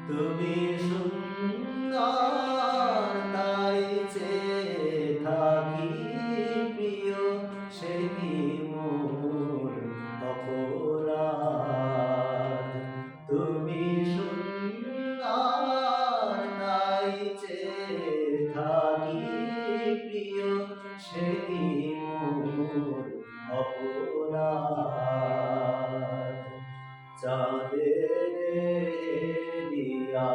তুমি সুন্দর তাই চেয়ে থাকি প্রিয়, সে কি মোর অপরাধ? তুমি সুন্দর তাই চেয়ে থাকি প্রিয়, সে কি মোর অপরাধ? চাঁদের হেলিয়া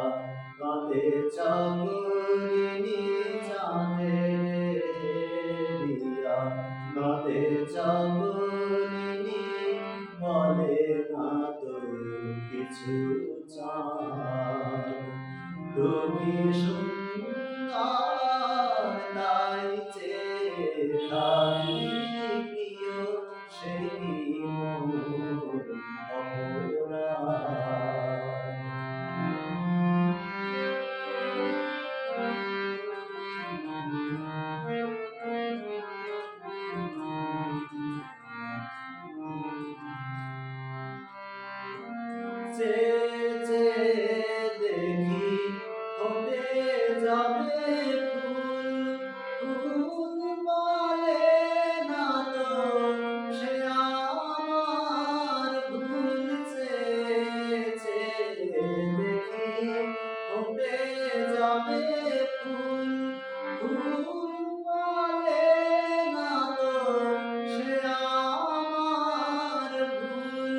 কাঁদে চাঁদনি, চাঁদের হেলিয়া কাঁদে চাঁদনি, বলে না তো কিছু চাঁদ। তুমি সুন্দর তাই চেয়ে থাকি প্রিয়, সে কি মোর অপরাধ? চেয়ে চেয়ে দেখি ফোটে যাবে ফুল, ফুল বলে না তো সে আমার ভুল। চেয়ে চেয়ে দেখি ফোটে যাবে ফুল, ফুল বলে না তো সে আমার ভুল।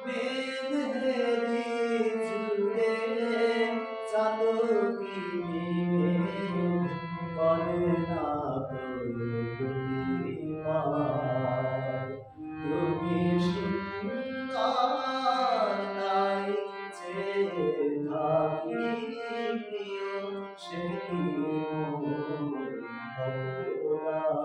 মেঘ হেরি জুড়ে চাতকিনি মেঘ করে না তো প্রতিবাদ। তুমি সুন্দর তাই চেয়ে থাকি প্রিয়, সে কি মোর অপরাধ?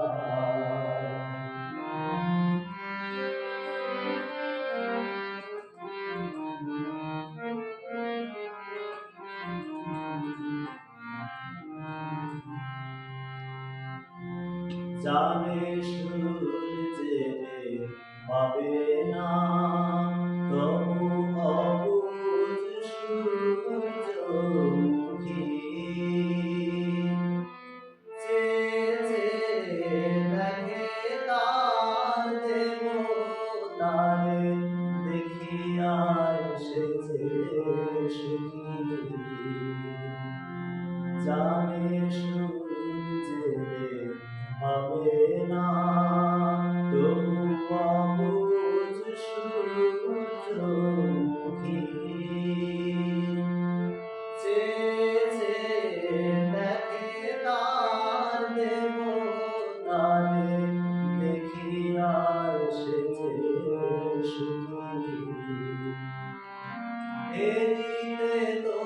জানে সূর্যের পাবে না তবু অবুঝ সূর্যমুখী, চেয়ে চেয়ে দেখে তার দেবতারে, দেখিয়ার সে যে সুখী। জানে সূর্যের হবে না তবু অবুঝ সূর্যমুখী, চেয়ে চেয়ে দেখে তার দেবতারে, দেখিয়ার সে যে সুখী। হেরিতে তো